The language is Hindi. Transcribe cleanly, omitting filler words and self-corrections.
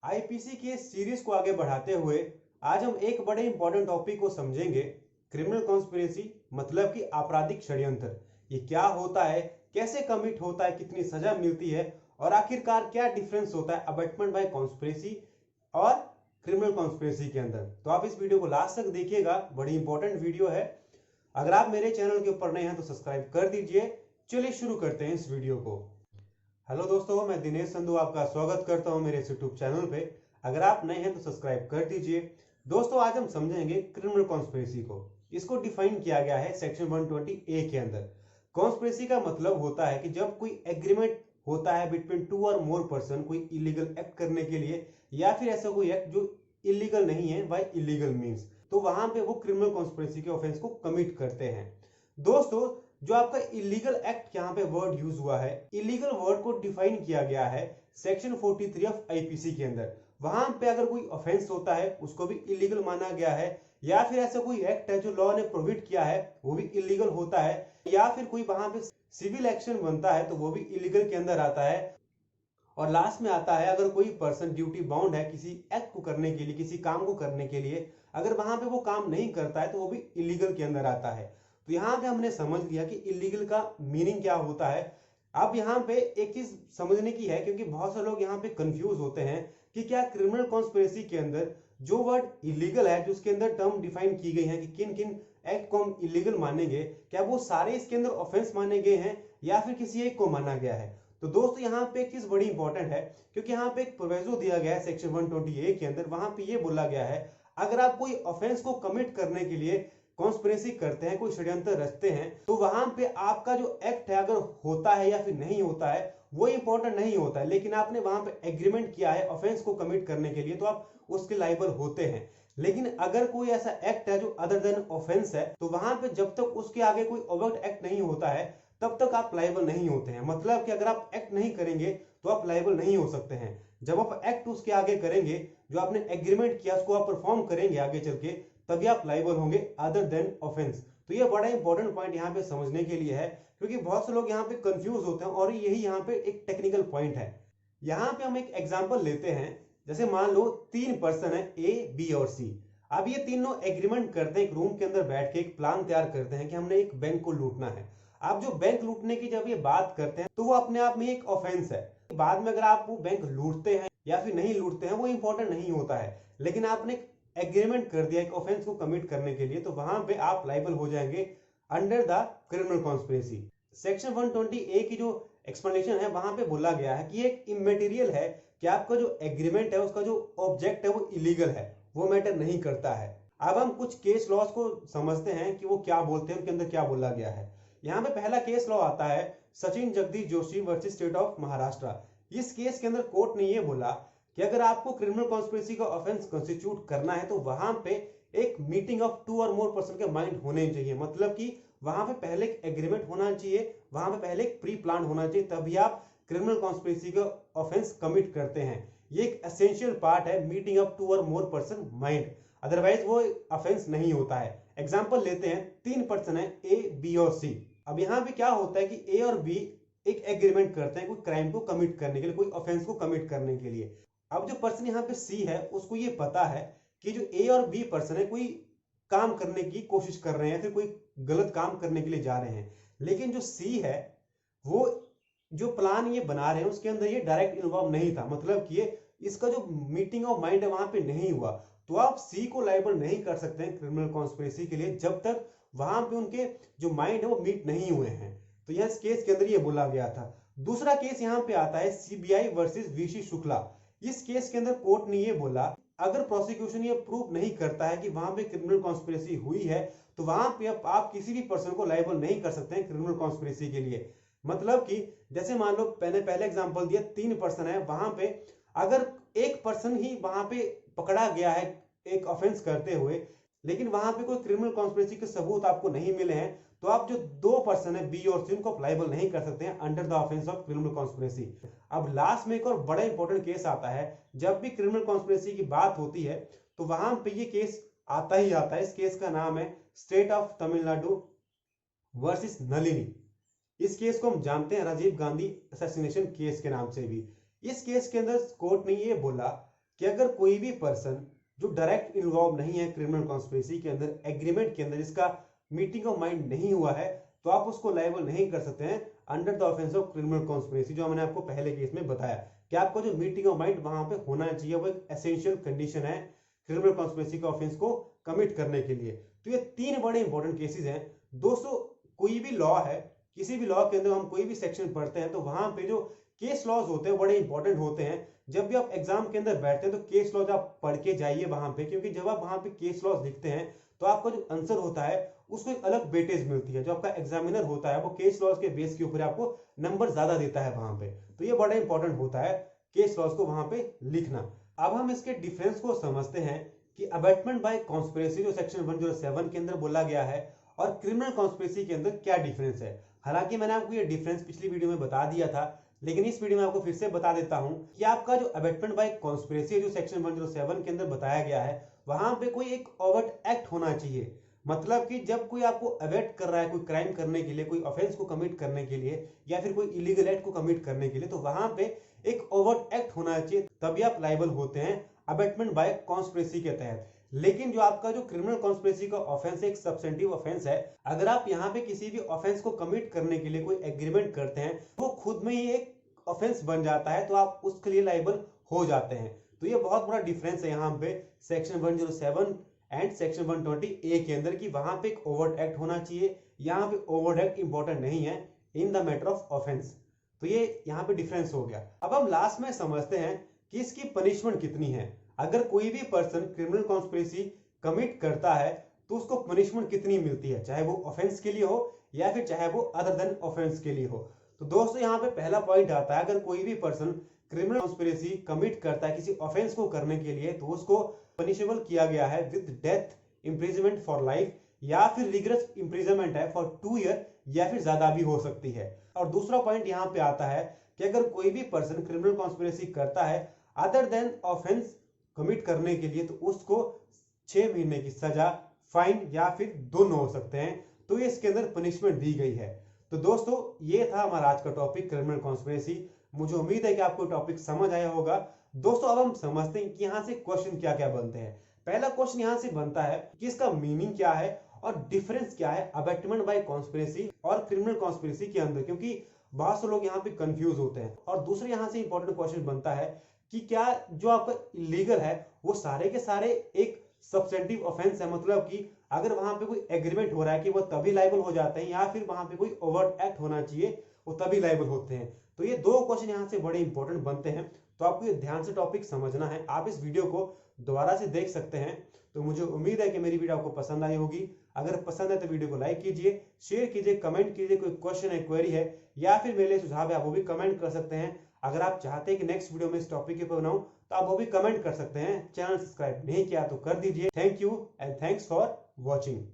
आईपीसी के सीरीज को आगे बढ़ाते हुए आज हम एक बड़े इंपॉर्टेंट टॉपिक को समझेंगे। क्रिमिनल कॉन्स्पिरेसी मतलब कि आपराधिक षड्यंत्र। ये क्या होता है, कैसे कमिट होता है, कितनी सजा मिलती है और आखिरकार क्या डिफरेंस होता है अबैटमेंट बाय कॉन्स्पिरेसी और क्रिमिनल कॉन्स्पिरेसी के अंदर। तो आप इस वीडियो को लास्ट तक देखिएगा, बड़ी इंपॉर्टेंट वीडियो है। अगर आप मेरे चैनल के ऊपर नए हैं तो सब्सक्राइब कर दीजिए। चलिए शुरू करते हैं इस वीडियो को। हेलो दोस्तों, मैं दिनेश संधू आपका स्वागत करता हूं मेरे यूट्यूब चैनल पे। अगर आप नए हैं तो सब्सक्राइब कर दीजिए। दोस्तों, आज हम समझेंगे क्रिमिनल कॉन्स्पिरेसी को। इसको डिफाइन किया गया है सेक्शन 120 ए के अंदर। कॉन्स्पिरेसी का मतलब होता है कि जब कोई एग्रीमेंट होता है बिटवीन टू और मोर पर्सन कोई इलीगल एक्ट करने के लिए, या फिर ऐसा कोई एक्ट जो इलीगल नहीं है बाय इलीगल मीन्स, तो वहां पे वो क्रिमिनल कॉन्स्पिरेसी के ऑफेंस को कमिट करते हैं। दोस्तों, जो आपका इलीगल एक्ट यहाँ पे वर्ड यूज हुआ है, इलीगल वर्ड को डिफाइन किया गया है सेक्शन 43 ऑफ आईपीसी के अंदर। वहां पे अगर कोई ऑफेंस होता है उसको भी इलीगल माना गया है, या फिर ऐसा कोई एक्ट है जो लॉ ने प्रोहिबिट किया है वो भी इलीगल होता है, या फिर कोई वहां पे सिविल एक्शन बनता है तो वो भी इलीगल के अंदर आता है। और लास्ट में आता है अगर कोई पर्सन ड्यूटी बाउंड है किसी एक्ट को करने के लिए, किसी काम को करने के लिए, अगर वहां पे वो काम नहीं करता है तो वो भी इलीगल के अंदर आता है। तो यहाँ पे हमने समझ लिया कि इलीगल का मीनिंग क्या होता है। अब यहाँ पे एक चीज समझने की है, क्योंकि बहुत से लोग यहाँ पे कंफ्यूज होते हैं कि क्या क्रिमिनल कॉन्स्पिरेसी के अंदर जो वर्ड इलीगल है, जो उसके अंदर टर्म डिफाइन की गई है कि किन किन एक्ट को हम इलीगल मानेंगे, क्या वो सारे इसके अंदर ऑफेंस माने गए हैं या फिर किसी एक को माना गया है। तो दोस्तों, यहाँ पे एक चीज बड़ी इंपॉर्टेंट है, क्योंकि यहाँ पे एक प्रोविजो दिया गया है सेक्शन 120 के अंदर। वहां पे ये बोला गया है अगर आप कोई ऑफेंस को कमिट करने के लिए कॉन्स्पिरेसी करते हैं, कोई षड्यंत्र रचते हैं, तो वहां पे आपका जो एक्ट है अगर होता है या फिर नहीं होता है वो इंपॉर्टेंट नहीं होता है, लेकिन आपने वहां पे एग्रीमेंट किया है ऑफेंस को कमिट करने के लिए तो आप उसके लायबल होते हैं। लेकिन अगर कोई ऐसा एक्ट है जो अदर देन ऑफेंस है, तो वहां पे जब तक उसके आगे कोई ओवर्ट एक्ट नहीं होता है तब तक आप लायबल नहीं होते हैं। मतलब कि अगर आप एक्ट नहीं करेंगे तो आप लायबल नहीं हो सकते हैं। जब आप एक्ट उसके आगे करेंगे, जो आपने एग्रीमेंट किया उसको आप परफॉर्म करेंगे आगे चल के, तभी आप लायबल होंगे अदर देन ऑफेंस। तो ये बड़ा इंपॉर्टेंट पॉइंट यहाँ पे समझने के लिए है, क्योंकि बहुत से लोग यहाँ पे कंफ्यूज होते हैं और यही यहाँ पे एक टेक्निकल पॉइंट है। यहाँ पे हम एक एग्जांपल लेते हैं। जैसे मान लो तीन पर्सन है, ए बी और सी। अब ये तीनों एग्रीमेंट करते हैं, एक रूम के अंदर बैठ के एक प्लान तैयार करते हैं कि हमने एक बैंक को लूटना है। आप जो बैंक लूटने की जब ये बात करते हैं तो वो अपने आप में एक ऑफेंस है। बाद में अगर आप वो बैंक लूटते हैं या फिर नहीं लूटते हैं वो इंपॉर्टेंट नहीं होता है, लेकिन आपने एग्रीमेंट कर दिया एक ऑफेंस को कमिट करने के लिए, तो वहां पे आप लायबल हो जाएंगे under the criminal conspiracy. Section 120 ए की जो एक्सप्लेनेशन है वहां पे बोला गया है कि एक इमेटीरियल है कि आपका जो एग्रीमेंट है उसका जो ऑब्जेक्ट है वो इलीगल है, वो मैटर नहीं करता है। अब हम कुछ केस लॉज को समझते हैं कि वो क्या बोलते हैं, उनके अंदर क्या बोला गया है। यहाँ पे पहला केस लॉ आता है Sachin Jagdish Joshi versus state of Maharashtra. इस केस के अंदर कोर्ट ने ये बोला कि अगर आपको क्रिमिनल कॉन्स्पिरेसी का ऑफेंस कॉन्स्टिट्यूट करना है तो वहां पे एक मीटिंग ऑफ टू और मोर पर्सन के माइंड होने चाहिए। मतलब कि वहां पे पहले एक एग्रीमेंट होना चाहिए, वहां पे पहले एक प्री प्लान होना चाहिए, तभी आप क्रिमिनल कॉन्स्पिरेसी का ऑफेंस कमिट करते हैं। ये एक एसेंशियल पार्ट है, मीटिंग ऑफ टू और मोर पर्सन माइंड, अदरवाइज वो ऑफेंस नहीं होता है। एग्जांपल लेते हैं, तीन पर्सन है ए बी और सी। अब यहाँ पे क्या होता है कि ए और बी एक एग्रीमेंट करते हैं कोई क्राइम को कमिट करने के लिए, कोई ऑफेंस को कमिट करने के लिए। अब जो पर्सन यहाँ पे सी है उसको ये पता है कि जो ए और बी पर्सन है कोई काम करने की कोशिश कर रहे हैं, फिर कोई गलत काम करने के लिए जा रहे हैं, लेकिन जो सी है वो जो प्लान ये बना रहे हैं उसके अंदर ये डायरेक्ट इन्वॉल्व नहीं था। मतलब कि ये इसका जो मीटिंग ऑफ माइंड है वहां पे नहीं हुआ, तो आप सी को लायबल नहीं कर सकते हैं क्रिमिनल कॉन्स्पिरेसी के लिए जब तक वहां पे उनके जो माइंड है वो मीट नहीं हुए हैं। तो यह इस केस के अंदर ये बोला गया था। दूसरा केस यहाँ पे आता है सीबीआई वर्सेस वीसी शुक्ला। इस केस के अंदर कोर्ट ने ये बोला अगर प्रोसिक्यूशन ये प्रूव नहीं करता है कि वहां पे क्रिमिनल कॉन्स्पिरेसी हुई है तो वहां पे आप किसी भी पर्सन को लायबल नहीं कर सकते हैं क्रिमिनल कॉन्स्पिरेसी के लिए। मतलब कि जैसे मान लो मैंने पहले एग्जांपल दिया, तीन पर्सन है, वहां पे अगर एक पर्सन ही वहां पे पकड़ा गया है एक ऑफेंस करते हुए, लेकिन वहां पे कोई क्रिमिनल कॉन्स्पिरेसी के सबूत आपको नहीं मिले हैं, तो आप जो दो पर्सन है बी और सी उनको लायबल नहीं कर सकते हैं under the offence of criminal conspiracy. अब लास्ट में एक और बड़ा इंपॉर्टेंट केस आता है। जब भी क्रिमिनल कॉन्स्पिरेसी की बात होती है तो वहां पे ये केस आता ही आता है। इस केस का नाम है state of Tamil Nadu versus Nalini. इस केस को हम जानते हैं राजीव गांधी असैसिनेशन केस के नाम से भी। इस केस के अंदर कोर्ट ने ये बोला कि अगर कोई भी पर्सन जो डायरेक्ट इन्वॉल्व नहीं है क्रिमिनल कॉन्स्पिरेसी के अंदर, एग्रीमेंट के अंदर, जिसका मीटिंग ऑफ माइंड नहीं हुआ है, तो आप उसको लायबल नहीं कर सकते हैं under the offence of criminal conspiracy, जो मैंने आपको पहले केस में बताया कि आपका जो मीटिंग ऑफ माइंड वहां पे होना चाहिए, वो एक एसेंशियल कंडीशन है क्रिमिनल कॉन्स्पिरेसी के ऑफेंस को कमिट करने के लिए। तो ये 3 बड़े इंपॉर्टेंट केसेस हैं दोस्तों। कोई भी लॉ है, किसी भी लॉ के अंदर हम कोई भी सेक्शन पढ़ते हैं तो वहां पे जो केस लॉज होते हैं बड़े इंपॉर्टेंट होते हैं। जब भी आप एग्जाम के अंदर बैठते हैं तो केस लॉज आप पढ़ के जाइए वहां पे, क्योंकि जब आप वहां पे केस लॉज लिखते हैं तो आपका जो आंसर होता है उसको एक अलग वेटेज मिलती है। जो आपका एग्जामिनर होता है वो केस लॉज के बेस के ऊपर आपको नंबर ज्यादा देता है वहां पे। तो ये बड़ा इंपॉर्टेंट होता है केस लॉज को वहां पे लिखना। अब हम इसके डिफरेंस को समझते हैं कि अबैटमेंट बाय कॉन्स्पिरेसी जो सेक्शन 107 के अंदर बोला गया है और क्रिमिनल कॉन्स्पिरेसी के अंदर क्या डिफरेंस है। हालांकि मैंने आपको ये डिफरेंस पिछली वीडियो में बता दिया था, लेकिन इस वीडियो में आपको फिर से बता देता हूं कि आपका जो अबैटमेंट बाय कॉन्स्पिरेसी जो सेक्शन 107 के अंदर बताया गया है, वहां पे कोई एक ओवर्ट एक्ट होना चाहिए। मतलब कि जब कोई आपको अवेट कर रहा है कोई क्राइम करने के लिए, कोई ऑफेंस को कमिट करने के लिए, या फिर कोई इलीगल एक्ट को कमिट करने के लिए, तो वहां पे एक ओवर्ट एक्ट होना चाहिए, तभी आप लायबल होते हैं अबैटमेंट बाय कॉन्स्पिरेसी के तहत। लेकिन जो आपका जो क्रिमिनल कॉन्स्पिरेसी का ऑफेंस एक सब्सटेंटिव ऑफेंस है, अगर आप यहाँ पे किसी भी ऑफेंस को कमिट करने के लिए कोई एग्रीमेंट करते हैं, वो खुद में ही एक ऑफेंस बन जाता है, तो आप उसके लिए लायबल हो जाते हैं। तो ये बहुत बड़ा डिफरेंस है यहाँ पे सेक्शन 107 एंड सेक्शन 120A के अंदर, कि वहां पे एक ओवर्ट एक्ट होना चाहिए, यहाँ पे ओवर्ट एक्ट इंपॉर्टेंट नहीं है in the matter of offence. तो ये यहाँ पे डिफरेंस हो गया। अब हम लास्ट में समझते हैं कि इसकी पनिशमेंट कितनी है। अगर कोई भी पर्सन क्रिमिनल कॉन्स्पिरेसी कमिट करता है तो उसको पनिशमेंट कितनी मिलती है, चाहे वो ऑफेंस के लिए हो या फिर चाहे वो अदर देन ऑफेंस के लिए हो। तो दोस्तों यहाँ पे पहला पॉइंट आता है, अगर कोई भी पर्सन क्रिमिनल कॉन्स्पिरेसी कमिट करता है किसी ऑफेंस को करने के लिए, तो उसको पनिशेबल किया गया है with death, imprisonment for life, या फिर रिगरस इम्प्रिजनमेंट है फॉर 2 ईयर, या फिर ज्यादा भी हो सकती है। और दूसरा पॉइंट यहाँ पे आता है कि अगर कोई भी पर्सन क्रिमिनल कॉन्स्पिरेसी करता है अदर देन ऑफेंस कमिट करने के लिए, तो उसको 6 महीने की सजा, फाइन या फिर दोनों हो सकते हैं। तो ये इसके अंदर पनिशमेंट दी गई है। तो दोस्तों ये था हमारा आज का टॉपिक क्रिमिनल कॉन्स्पिरेसी। मुझे उम्मीद है कि आपको टॉपिक समझ आया होगा। दोस्तों अब हम समझते हैं कि यहाँ से क्वेश्चन क्या क्या बनते हैं। पहला क्वेश्चन यहाँ से बनता है कि इसका मीनिंग क्या है और डिफरेंस क्या है अबैटमेंट बाय कॉन्स्पिरेसी और क्रिमिनल कॉन्स्पिरेसी के अंदर, क्योंकि बहुत से लोग यहाँ पे कंफ्यूज होते हैं। और दूसरे यहाँ से इंपॉर्टेंट क्वेश्चन बनता है कि क्या जो आपका इलीगल है वो सारे के सारे एक सब्सटेंटिव ऑफेंस है, मतलब कि अगर वहां पे कोई एग्रीमेंट हो रहा है कि वो तभी लायबल हो जाते हैं, या फिर वहां पे कोई ओवर्ट एक्ट होना चाहिए वो तभी लायबल होते हैं। तो ये 2 क्वेश्चन यहाँ से बड़े इंपॉर्टेंट बनते हैं। तो आपको ये ध्यान से टॉपिक समझना है। आप इस वीडियो को दोबारा से देख सकते हैं। तो मुझे उम्मीद है कि मेरी वीडियो आपको पसंद आई होगी। अगर पसंद है तो वीडियो को लाइक कीजिए, शेयर कीजिए, कमेंट कीजिए। कोई क्वेश्चन है, क्वेरी है, या फिर मेरे लिए सुझाव है, आप वो भी कमेंट कर सकते हैं। अगर आप चाहते हैं कि नेक्स्ट वीडियो में इस टॉपिक के ऊपर बनाऊं तो आप वो भी कमेंट कर सकते हैं। चैनल सब्सक्राइब नहीं किया तो कर दीजिए। Thank you and thanks for watching.